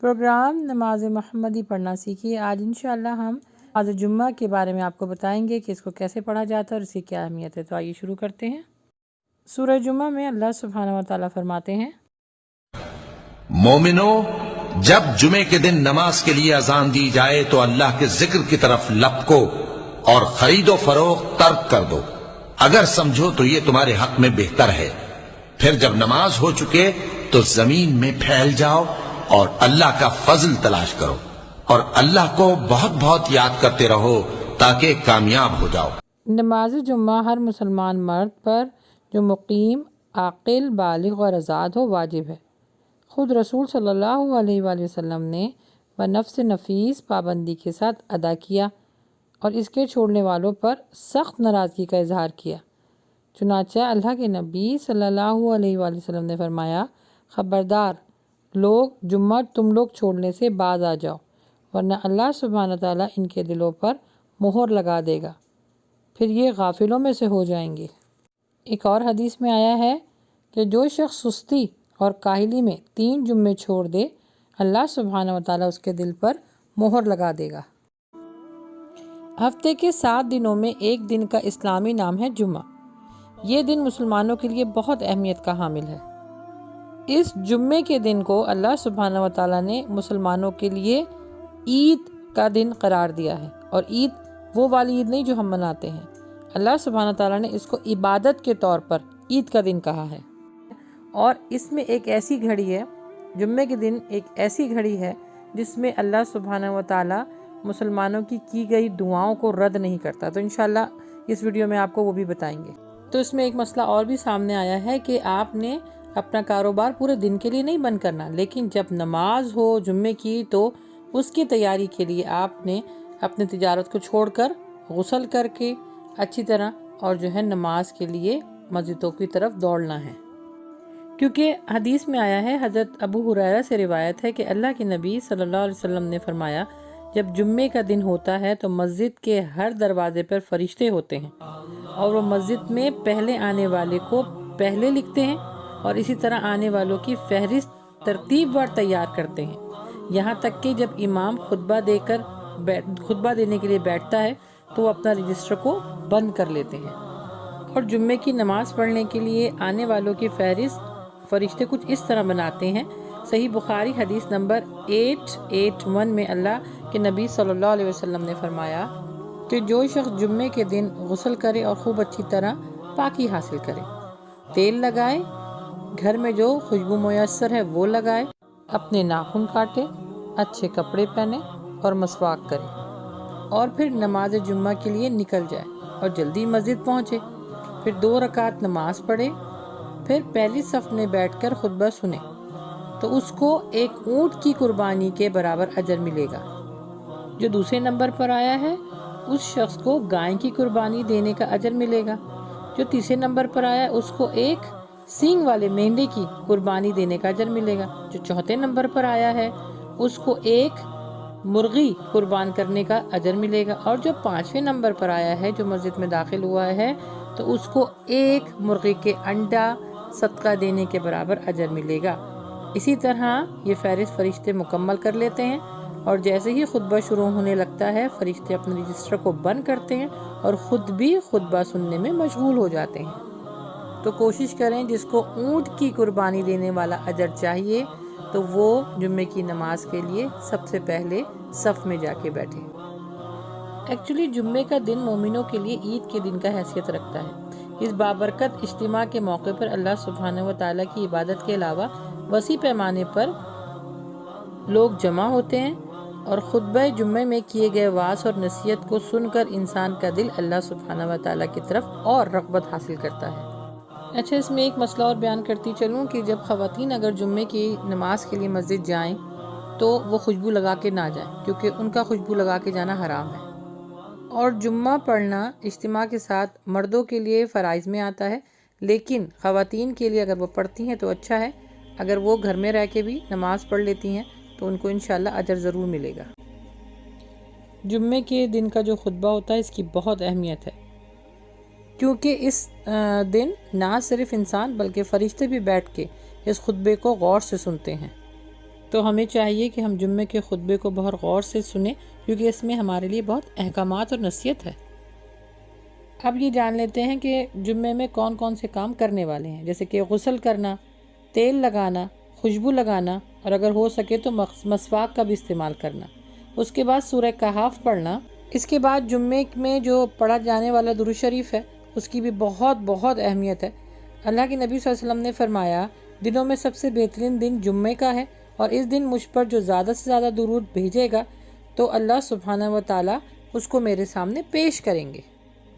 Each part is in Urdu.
پروگرام نماز محمدی پڑھنا سیکھیے۔ آج انشاءاللہ ہم نماز جمعہ کے بارے میں آپ کو بتائیں گے کہ اس کو کیسے پڑھا جاتا ہے اور اس کی کیا اہمیت ہے۔ تو آئیے شروع کرتے ہیں۔ سورہ جمعہ میں اللہ سبحانہ و تعالیٰ فرماتے ہیں، مومنو، جب جمعے کے دن نماز کے لیے اذان دی جائے تو اللہ کے ذکر کی طرف لپکو اور خرید و فروخت ترک کر دو، اگر سمجھو تو یہ تمہارے حق میں بہتر ہے۔ پھر جب نماز ہو چکے تو زمین میں پھیل جاؤ اور اللہ کا فضل تلاش کرو، اور اللہ کو بہت بہت یاد کرتے رہو تاکہ کامیاب ہو جاؤ۔ نماز جمعہ ہر مسلمان مرد پر جو مقیم، عاقل، بالغ اور آزاد ہو واجب ہے۔ خود رسول صلی اللہ علیہ وآلہ وسلم نے بنفس نفیس پابندی کے ساتھ ادا کیا اور اس کے چھوڑنے والوں پر سخت ناراضگی کا اظہار کیا۔ چنانچہ اللہ کے نبی صلی اللہ علیہ وآلہ وسلم نے فرمایا، خبردار لوگ، جمعہ تم لوگ چھوڑنے سے باز آ جاؤ، ورنہ اللہ سبحانہ تعالیٰ ان کے دلوں پر مہر لگا دے گا، پھر یہ غافلوں میں سے ہو جائیں گے۔ ایک اور حدیث میں آیا ہے کہ جو شخص سستی اور کاہلی میں 3 جمعے چھوڑ دے، اللہ سبحانہ وتعالیٰ اس کے دل پر مہر لگا دے گا۔ ہفتے کے 7 دنوں میں ایک دن کا اسلامی نام ہے جمعہ۔ یہ دن مسلمانوں کے لیے بہت اہمیت کا حامل ہے۔ اس جمعے کے دن کو اللہ سبحانہ وتعالیٰ نے مسلمانوں کے لیے عید کا دن قرار دیا ہے، اور عید وہ والی عید نہیں جو ہم مناتے ہیں۔ اللہ سبحانہ تعالیٰ نے اس کو عبادت کے طور پر عید کا دن کہا ہے، اور اس میں ایک ایسی گھڑی ہے، جمعے کے دن ایک ایسی گھڑی ہے جس میں اللہ سبحانہ وتعالیٰ مسلمانوں کی گئی دعاؤں کو رد نہیں کرتا۔ تو انشاءاللہ اس ویڈیو میں آپ کو وہ بھی بتائیں گے۔ تو اس میں ایک مسئلہ اور بھی سامنے آیا ہے کہ آپ نے اپنا کاروبار پورے دن کے لیے نہیں بند کرنا، لیکن جب نماز ہو جمعے کی تو اس کی تیاری کے لیے آپ نے اپنی تجارت کو چھوڑ کر غسل کر کے اچھی طرح اور جو ہے نماز کے لیے مسجدوں کی طرف دوڑنا ہے، کیونکہ حدیث میں آیا ہے، حضرت ابو ہریرہ سے روایت ہے کہ اللہ کے نبی صلی اللہ علیہ وسلم نے فرمایا، جب جمعے کا دن ہوتا ہے تو مسجد کے ہر دروازے پر فرشتے ہوتے ہیں، اور وہ مسجد میں پہلے آنے والے کو پہلے لکھتے ہیں اور اسی طرح آنے والوں کی فہرست ترتیب وار تیار کرتے ہیں، یہاں تک کہ جب امام خطبہ دینے کے لیے بیٹھتا ہے تو وہ اپنا رجسٹر کو بند کر لیتے ہیں۔ اور جمعے کی نماز پڑھنے کے لیے آنے والوں کی فہرست فرشتے کچھ اس طرح بناتے ہیں۔ صحیح بخاری حدیث نمبر 881 میں اللہ کے نبی صلی اللہ علیہ وسلم نے فرمایا کہ جو شخص جمعے کے دن غسل کرے اور خوب اچھی طرح پاکی حاصل کرے، تیل لگائے، گھر میں جو خوشبو میسر ہے وہ لگائے، اپنے ناخن کاٹے، اچھے کپڑے پہنے اور مسواک کرے، اور پھر نماز جمعہ کے لیے نکل جائے اور جلدی مسجد پہنچے، پھر 2 رکعت نماز پڑھے، پھر پہلی صف میں بیٹھ کر خطبہ سنے، تو اس کو ایک اونٹ کی قربانی کے برابر اجر ملے گا۔ جو دوسرے نمبر پر آیا ہے اس شخص کو گائے کی قربانی دینے کا اجر ملے گا۔ جو تیسرے نمبر پر آیا ہے اس کو ایک سینگ والے مینڈے کی قربانی دینے کا اجر ملے گا۔ جو چوتھے نمبر پر آیا ہے اس کو ایک مرغی قربان کرنے کا اجر ملے گا، اور جو 5ویں نمبر پر آیا ہے جو مسجد میں داخل ہوا ہے تو اس کو ایک مرغی کے انڈا صدقہ دینے کے برابر اجر ملے گا۔ اسی طرح یہ فہرست فرشتے مکمل کر لیتے ہیں، اور جیسے ہی خطبہ شروع ہونے لگتا ہے فرشتے اپنے رجسٹر کو بند کرتے ہیں اور خود بھی خطبہ سننے میں مشغول ہو جاتے ہیں۔ تو کوشش کریں جس کو اونٹ کی قربانی دینے والا اجر چاہیے تو وہ جمعے کی نماز کے لیے سب سے پہلے صف میں جا کے بیٹھے۔ ایکچولی جمعے کا دن مومنوں کے لیے عید کے دن کا حیثیت رکھتا ہے۔ اس بابرکت اجتماع کے موقع پر اللہ سبحانہ و تعالیٰ کی عبادت کے علاوہ وسیع پیمانے پر لوگ جمع ہوتے ہیں، اور خطبہ جمعے میں کیے گئے وعظ اور نصیحت کو سن کر انسان کا دل اللہ سبحانہ و تعالیٰ کی طرف اور رغبت حاصل کرتا ہے۔ اچھا، اس میں ایک مسئلہ اور بیان کرتی چلوں کہ جب خواتین اگر جمعے کی نماز کے لیے مسجد جائیں تو وہ خوشبو لگا کے نہ جائیں، کیونکہ ان کا خوشبو لگا کے جانا حرام ہے۔ اور جمعہ پڑھنا اجتماع کے ساتھ مردوں کے لیے فرائض میں آتا ہے، لیکن خواتین کے لیے اگر وہ پڑھتی ہیں تو اچھا ہے، اگر وہ گھر میں رہ کے بھی نماز پڑھ لیتی ہیں تو ان کو انشاءاللہ اجر ضرور ملے گا۔ جمعے کے دن کا جو خطبہ ہوتا ہے اس کی بہت اہمیت ہے، کیونکہ اس دن نہ صرف انسان بلکہ فرشتے بھی بیٹھ کے اس خطبے کو غور سے سنتے ہیں۔ تو ہمیں چاہیے کہ ہم جمعے کے خطبے کو بہت غور سے سنیں، کیونکہ اس میں ہمارے لیے بہت احکامات اور نصیحت ہے۔ اب یہ جان لیتے ہیں کہ جمعے میں کون کون سے کام کرنے والے ہیں، جیسے کہ غسل کرنا، تیل لگانا، خوشبو لگانا، اور اگر ہو سکے تو مسواک کا بھی استعمال کرنا۔ اس کے بعد سورہ کہف پڑھنا۔ اس کے بعد جمعے میں جو پڑھا جانے والا درود شریف ہے اس کی بھی بہت بہت اہمیت ہے۔ اللہ کے نبی صلی اللہ علیہ وسلم نے فرمایا، دنوں میں سب سے بہترین دن جمعے کا ہے، اور اس دن مجھ پر جو زیادہ سے زیادہ درود بھیجے گا تو اللہ سبحانہ و تعالیٰ اس کو میرے سامنے پیش کریں گے۔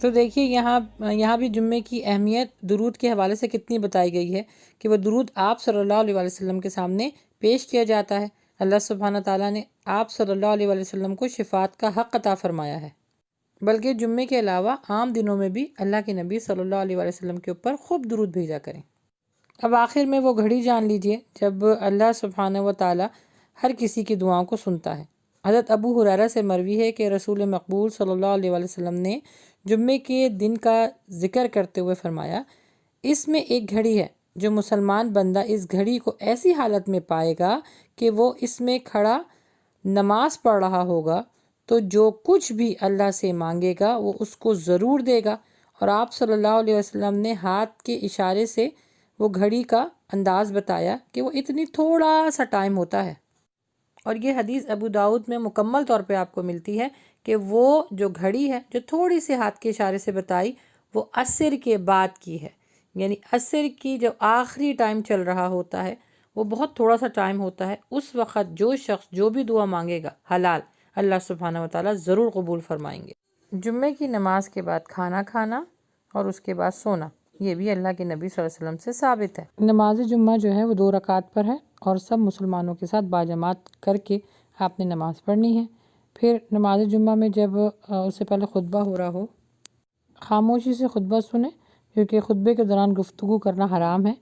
تو دیکھیے یہاں بھی جمعے کی اہمیت درود کے حوالے سے کتنی بتائی گئی ہے کہ وہ درود آپ صلی اللہ علیہ وسلم کے سامنے پیش کیا جاتا ہے۔ اللہ سبحانہ تعالیٰ نے آپ صلی اللہ علیہ وسلم کو شفاعت کا حق عطا فرمایا ہے، بلکہ جمعے کے علاوہ عام دنوں میں بھی اللہ کے نبی صلی اللہ علیہ وسلم کے اوپر خوب درود بھیجا کریں۔ اب آخر میں وہ گھڑی جان لیجئے جب اللہ سبحانہ و تعالیٰ ہر کسی کی دعاؤں کو سنتا ہے۔ حضرت ابو ہریرہ سے مروی ہے کہ رسول مقبول صلی اللہ علیہ وسلم نے جمعے کے دن کا ذکر کرتے ہوئے فرمایا، اس میں ایک گھڑی ہے، جو مسلمان بندہ اس گھڑی کو ایسی حالت میں پائے گا کہ وہ اس میں کھڑا نماز پڑھ رہا ہوگا تو جو کچھ بھی اللہ سے مانگے گا وہ اس کو ضرور دے گا۔ اور آپ صلی اللہ علیہ وسلم نے ہاتھ کے اشارے سے وہ گھڑی کا انداز بتایا کہ وہ اتنی تھوڑا سا ٹائم ہوتا ہے، اور یہ حدیث ابو داؤد میں مکمل طور پہ آپ کو ملتی ہے کہ وہ جو گھڑی ہے جو تھوڑی سی ہاتھ کے اشارے سے بتائی وہ عصر کے بعد کی ہے، یعنی عصر کی جو آخری ٹائم چل رہا ہوتا ہے وہ بہت تھوڑا سا ٹائم ہوتا ہے، اس وقت جو شخص جو بھی دعا مانگے گا حلال، اللہ سبحانہ و تعالیٰ ضرور قبول فرمائیں گے۔ جمعے کی نماز کے بعد کھانا کھانا اور اس کے بعد سونا، یہ بھی اللہ کے نبی صلی اللہ علیہ وسلم سے ثابت ہے۔ نماز جمعہ جو ہے وہ 2 رکعت پر ہے، اور سب مسلمانوں کے ساتھ باجماعت کر کے آپ نے نماز پڑھنی ہے۔ پھر نماز جمعہ میں جب اس سے پہلے خطبہ ہو رہا ہو، خاموشی سے خطبہ سنیں، کیونکہ خطبے کے دوران گفتگو کرنا حرام ہے۔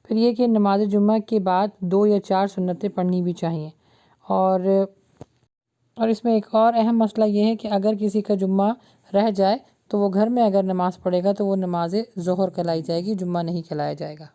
پھر یہ کہ نماز جمعہ کے بعد 2 یا 4 سنتیں پڑھنی بھی چاہیے، اور اس میں ایک اور اہم مسئلہ یہ ہے کہ اگر کسی کا جمعہ رہ جائے تو وہ گھر میں اگر نماز پڑھے گا تو وہ نماز ظہر کہلائی جائے گی، جمعہ نہیں کہلایا جائے گا۔